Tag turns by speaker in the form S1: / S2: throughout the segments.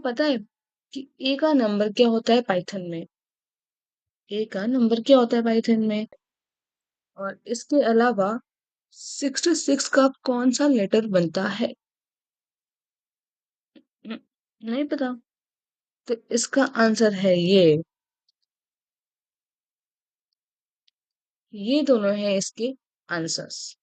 S1: पता है कि ए का नंबर क्या होता है पाइथन में? ए का नंबर क्या होता है पाइथन में? और इसके अलावा 66 का कौन सा लेटर बनता है? न- नहीं पता। तो इसका आंसर है ये दोनों हैं इसके आंसर्स।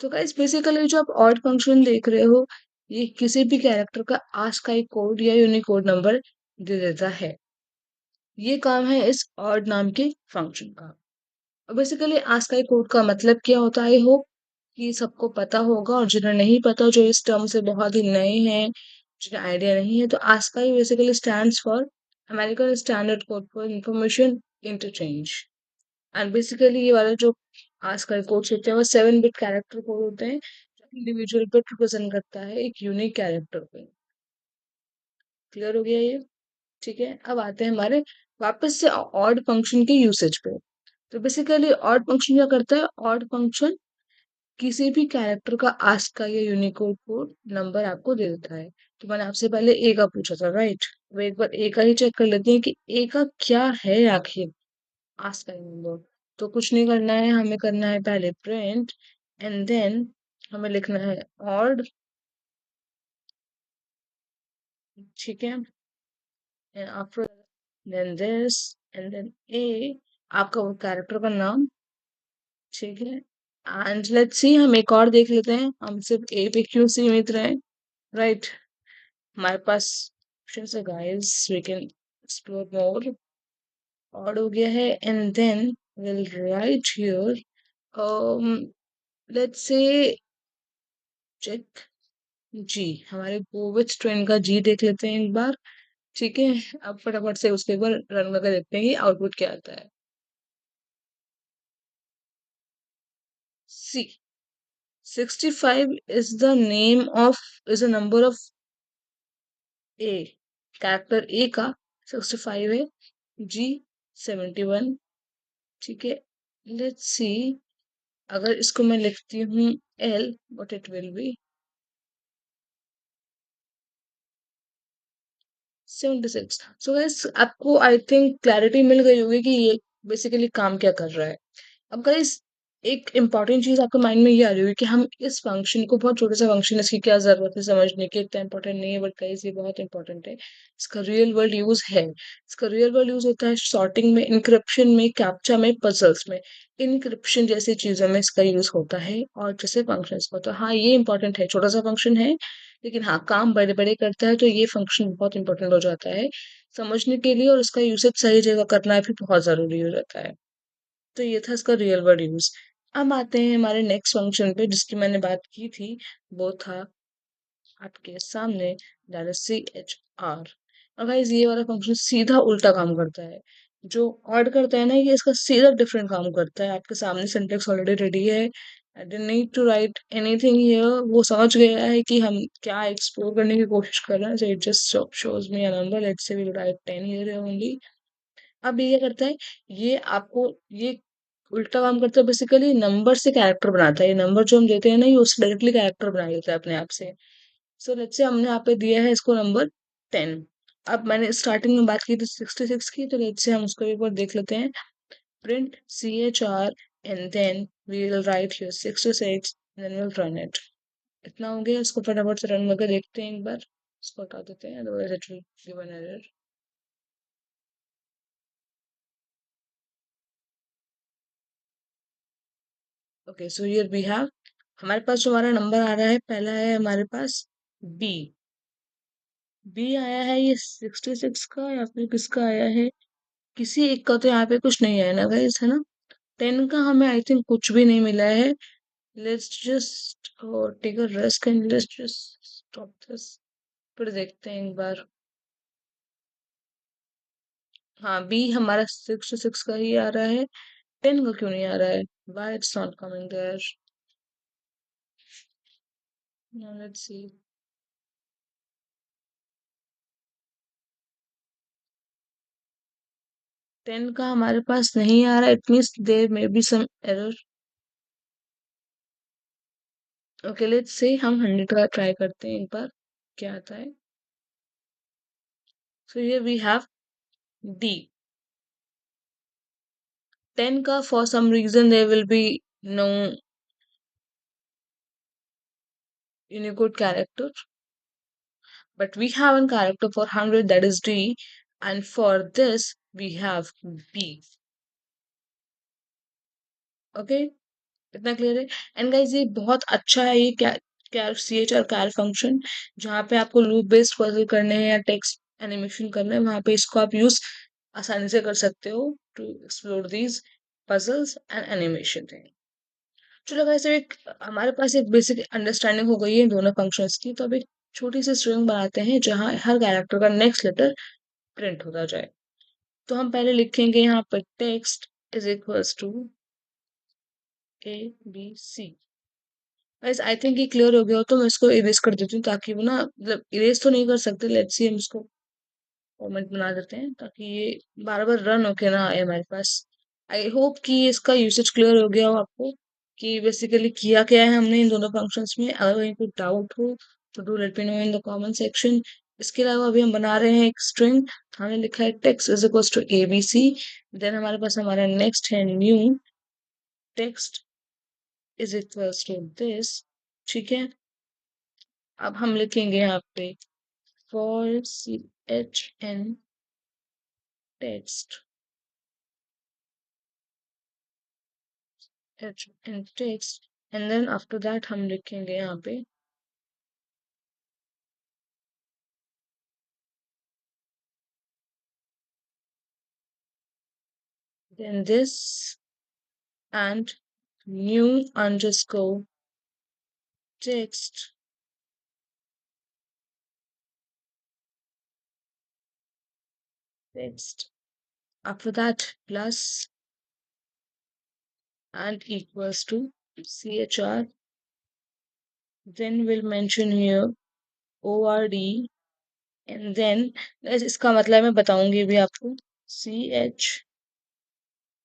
S1: तो गाइस बेसिकली जो आप ऑड फंक्शन देख रहे हो, ये किसी भी कैरेक्टर का आस्काई कोड या यूनिकोड नंबर दे देता है। ये काम है इस ऑड नाम के फंक्शन का। बेसिकली आस्काई कोड का मतलब क्या होता है, होप कि सबको पता होगा, और जिन्हें नहीं पता, जो इस टर्म से बहुत ही नए हैं, जिन्हें आइडिया नहीं है, तो ASCII basically stands for American standard code for information interchange. And basically ये वाला जो आस्काई कोड्स होते हैं वो 7 बिट कैरेक्टर कोड होते हैं, जो इंडिविजुअल बिट रिप्रेजेंट करता है एक यूनिक कैरेक्टर को। क्लियर हो गया ये? ठीक है, अब आते हैं हमारे वापस से ऑड फंक्शन के यूसेज पे। तो बेसिकली ऑड फंक्शन क्या करता है? ऑड फंक्शन किसी भी कैरेक्टर का आस्क का या यूनिकोड कोड नंबर आपको दे देता है। तो मैंने आपसे पहले ए का पूछा था, राइट? वो एक बार ए का ही चेक कर लेते हैं कि ए का क्या है आखिर आस्क का नंबर। तो कुछ नहीं करना है, हमें करना है पहले प्रिंट, एंड देन हमें लिखना है ऑड। ठीक है, and after then this, and then A, आपका वो कैरेक्टर का नाम। ठीक है, एंड लेट्स सी, हम एक और देख लेते हैं, हम सिर्फ ए पे क्यों सीमित रहे, राइट? हमारे पास ऑप्शंस है guys, we can explore more. और हो गया है, and then will write here, let's say check जी, हमारे गोविच ट्रेन का जी देख लेते हैं एक बार। ठीक है, अब फटाफट से उसके ऊपर रन करके देखते हैं कि आउटपुट क्या आता है। C 65 is the name of, is a number of A, character A का 65 है, जी 71। ठीक है, लेट्स सी, अगर इसको मैं लिखती हूँ L, what it will be 76। So guys आपको आई थिंक क्लैरिटी मिल गई होगी कि ये बेसिकली काम क्या कर रहा है। अब गाइस एक इम्पॉर्टेंट चीज आपके माइंड में ये आ रही होगी कि हम इस फंक्शन को, बहुत छोटे सा फंक्शन, इसकी क्या जरूरत है समझने की, इतना इम्पोर्टेंट नहीं है, बट गाइस ये बहुत इंपॉर्टेंट है। इसका रियल वर्ल्ड यूज है। इसका रियल वर्ल्ड यूज होता है सॉर्टिंग में, इंक्रिप्शन में, कैप्चा में, पजल्स में। इंक्रिप्शन जैसी चीजों में इसका यूज होता है, और जैसे फंक्शंस को, तो हाँ ये इंपॉर्टेंट है, छोटा सा फंक्शन है, लेकिन हाँ काम बड़े बड़े करता है, तो ये फंक्शन बहुत इंपॉर्टेंट हो जाता है समझने के लिए, और उसका यूसेज सही जगह करना भी बहुत जरूरी हो जाता है। तो ये था इसका रियल वर्ड यूज। अब आते हैं हमारे नेक्स्ट फंक्शन पे जिसकी मैंने बात की थी, वो था आपके सामने, that is C H R. और गाइस ये वाला फंक्शन सीधा उल्टा काम करता है। जो ऑड करता है ना, ये इसका सीधा डिफरेंट काम करता है। आपके सामने सिंटेक्स ऑलरेडी रेडी है, I don't need to write anything here. वो समझ गया है कि हम क्या एक्सप्लोर करने की कोशिश कर रहे हैं, so it just shows me a number, let's say we write 10 here only. अब ये क्या करता है, ये आपको ये उल्टा काम करता है, बेसिकली नंबर से कैरेक्टर बनाता है। ये नंबर जो हम देते हैं ना, ये उससे डायरेक्टली कैरेक्टर बना देता है अपने आप से। सो लेट्स से हमने यहाँ पे दिया है इसको नंबर 10। अब मैंने स्टार्टिंग में बात की थी 66 की, तो लेट्स से हम उसको एक बार देख लेते हैं। Print C H R, and then we will write here 66, then will run it. इतना हो गया, इसको फटाफट से रन करके देखते हैं एक बार। इसको हटा देते हैं, otherwise it will give an error. Okay, so here we have, हमारे पास जो हमारा नंबर आ रहा है, पहला है हमारे पास बी। बी आया है ये 66 का, या फिर किसका आया है? किसी एक का तो यहाँ पे कुछ नहीं आया ना गाइस, है ना? 10 का हमें आई थिंक कुछ भी नहीं मिला है। Let's just take a risk and let's just stop this. फिर देखते हैं एक बार। हाँ, बी हमारा 66 का ही आ रहा है, 10 का क्यों नहीं आ रहा है? Why it's not coming there? Now let's see. 10 का हमारे पास नहीं आ रहा, it means there may be some error. Okay, let's say हम 100 का ट्राई करते हैं एक बार, क्या आता है। So here we have D. 10 ka, for some reason there will be no Unicode character, but we have a character for 100, that is D, and for this we have B. Okay, इतना clear है? And guys ये बहुत अच्छा है ये कैर C H और कैर function, जहाँ पे आपको लूप बेस्ड पजल करने हैं या टेक्स्ट एनिमेशन करना है, वहां पे इसको आप यूज आसानी से कर सकते हो to explore these puzzles and animation thing. चलो गाइस एक हमारे पास एक बेसिक अंडरस्टैंडिंग हो गई है इन दोनों फंक्शंस की, तो अब एक छोटी सी स्ट्रिंग बनाते हैं जहाँ हर कैरेक्टर का नेक्स्ट लेटर प्रिंट होता जाए। तो हम पहले लिखेंगे यहाँ पर text is equals to ABC। Guys I think ये क्लियर हो गया हो तो मैं इसको इरेज कर देती हूँ, ताकि वो ना मतलब इरेज तो नहीं कर सकते, लेट्स सी हम इसको कमेंट बना देते हैं ताकि ये बार बार रन होके ना आए हमारे पास। आई होप कि इसका यूसेज क्लियर हो गया हो आपको कि बेसिकली किया क्या है हमने इन दोनों फंक्शंस में। अगर कहीं कोई डाउट हो तो do let me know in the comment section. इसके अलावा अभी हम बना रहे हैं एक स्ट्रिंग, हमने लिखा है text is equals to ABC। Then हमारे पास हमारा नेक्स्ट है new text is equals to this. ठीक है, अब हम लिखेंगे यहाँ पे for CHN text, HN text, and then after that हम लिखेंगे यहाँ पे then this and new underscore text text, after that plus and equals to CHR, then we'll mention here ORD, and then इसका मतलब मैं बताऊंगी भी आपको CH,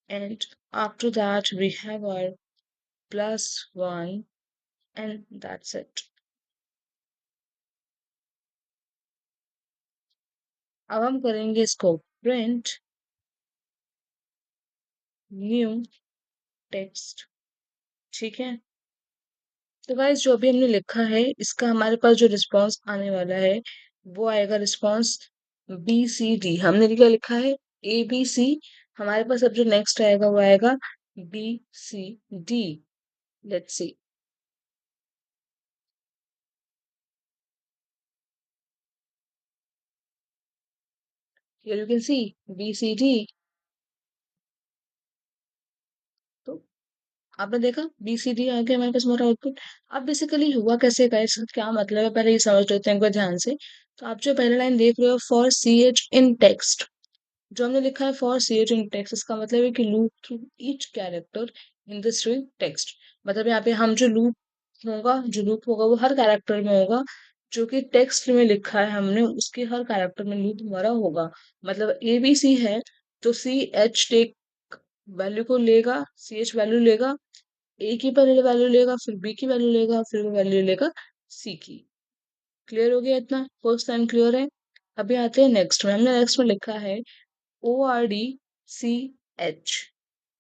S1: and after that we have our +1, and that's it। अब हम करेंगे इसको प्रिंट न्यू टेक्स्ट। ठीक है, तो गाइस जो भी हमने लिखा है इसका हमारे पास जो रिस्पांस आने वाला है वो आएगा रिस्पांस BCD। हमने क्या लिखा है ABC, हमारे पास अब जो नेक्स्ट आएगा वो आएगा BCD। Let's see, here you can see BCD। तो आपने देखा BCD आ गया हमारे पास हमारा आउटपुट। अब बेसिकली हुआ कैसे गाइस, क्या मतलब है पहले ये समझ लेते हैं एक बार ध्यान से। तो आप जो पहला लाइन देख रहे हो फॉर CH इन टेक्स्ट, जो हमने लिखा है फॉर CH इन टेक्स्ट, इसका मतलब है कि loop through each character in the string text. मतलब यहाँ पे हम जो लूप होगा वो हर कैरेक्टर में होगा जो कि टेक्स्ट में लिखा है हमने, उसके हर कैरेक्टर में लूप हमारा होगा। मतलब ABC है तो CH टेक वैल्यू को लेगा, CH वैल्यू लेगा, ए की पहले वैल्यू लेगा, फिर बी की वैल्यू लेगा, फिर वो वैल्यू लेगा सी की। क्लियर हो गया इतना? फर्स्ट टाइम क्लियर है। अभी आते हैं नेक्स्ट में, हमने नेक्स्ट में लिखा है ORD CH,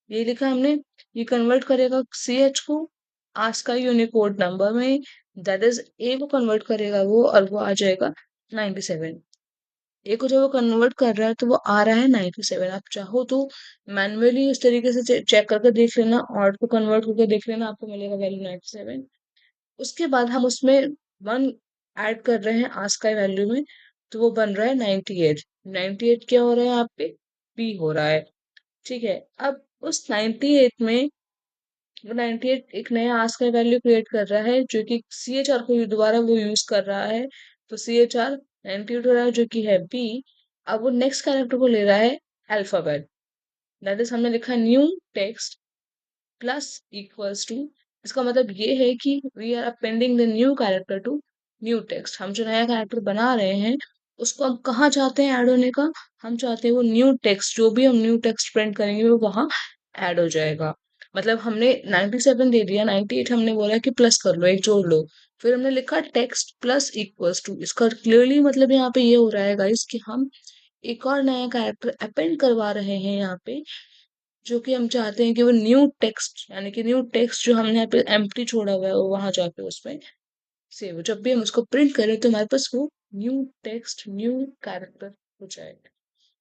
S1: ये लिखा हमने। ये कन्वर्ट करेगा CH को आस्का यूनिकोड नंबर में, दैट इज ए को कन्वर्ट करेगा वो, और वो आ जाएगा 97। ए को जब वो कन्वर्ट कर रहा है तो वो आ रहा है 97। आप चाहो तो मैन्युअली इस तरीके से चेक करके देख लेना, ऑड को कन्वर्ट करके देख लेना, आपको मिलेगा वैल्यू 97। उसके बाद हम उसमें 1 ऐड कर रहे हैं आस्क का वैल्यू में, तो वो बन रहा है 98। 98 क्या हो रहा है यहाँ पे, बी हो रहा है। ठीक है, अब उस 98 में वो 98 एक नया आस्क का वैल्यू क्रिएट कर रहा है जो कि CHR को दोबारा वो यूज कर रहा है, तो CHR 98 हो रहा है जो कि है बी। अब वो नेक्स्ट कैरेक्टर को ले रहा है अल्फाबेट, दैट इज हमने लिखा new text plus equals to, इसका मतलब ये है कि we are appending the new character to new text. हम जो नया कैरेक्टर बना रहे हैं उसको हम कहाँ चाहते हैं ऐड होने का, हम चाहते हैं वो न्यू टेक्स्ट, जो भी हम न्यू टेक्स्ट प्रिंट करेंगे वो वहां ऐड हो जाएगा। मतलब हमने 97 दे दिया, 98 हमने बोला कि प्लस कर लो, एक जोड़ लो, फिर हमने लिखा टेक्स्ट प्लस इक्वल्स टू। इसका क्लियरली मतलब यहाँ पे ये हो रहा है गाइस कि हम एक और नया कैरेक्टर अपेंड करवा रहे हैं यहाँ पे, जो कि हम चाहते हैं कि वो न्यू टेक्स्ट, यानी कि न्यू टेक्स्ट जो हमने यहाँ पे एम्प्टी छोड़ा हुआ है वो वहां जाके उसमें सेव हो। जब भी हम उसको प्रिंट करें तो हमारे पास वो न्यू टेक्स्ट, न्यू कैरेक्टर हो जाएगा।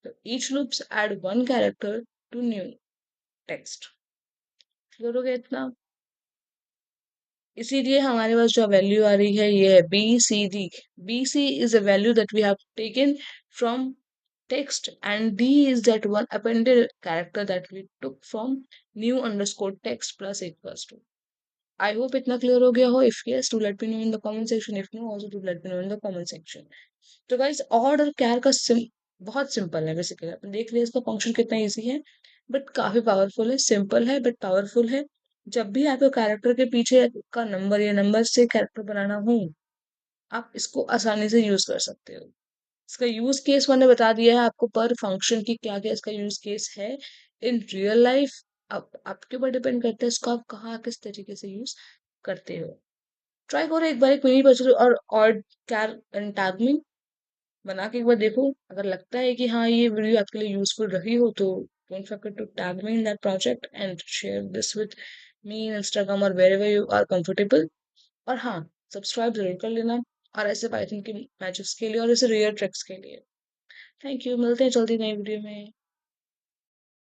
S1: तो each loops add one character to new text. Clear हो गया इतना? इसीलिए हमारे पास जो वैल्यू आ रही है ये है B C D. B C is a value that we have taken from text, and D is that one appended character that we took from new underscore text plus equals to. I hope इतना clear हो गया हो. If yes, do let me know in the comment section. If no, also do let me know in the comment section. तो guys, odd और care का बहुत simple है basically. आपने देख लिया इसका फंक्शन कितना इजी है, बट काफी पावरफुल है। सिंपल है बट पावरफुल है। जब भी आपको कैरेक्टर के पीछे का नंबर या नंबर से कैरेक्टर बनाना हो, आप इसको आसानी से यूज कर सकते हो। इसका यूज केस मैंने बता दिया है आपको, पर फंक्शन की क्या क्या इसका यूज केस है इन रियल लाइफ। अब आपके ऊपर डिपेंड करता है इसको आप कहाँ किस तरीके से यूज करते हो। ट्राई करो एक बार, एक मिनी पजल और कैर टैग बना के एक बार देखो। अगर लगता है कि हाँ ये वीडियो आपके लिए यूजफुल रही हो तो don't forget to tag me in that project and share this with me in Instagram और wherever you are comfortable. और हाँ, सब्सक्राइब जरूर कर लेना, और ऐसे पाइथन के मैचेस के लिए और ऐसे रियल ट्रिक्स के लिए। थैंक यू, मिलते हैं जल्दी नई वीडियो में।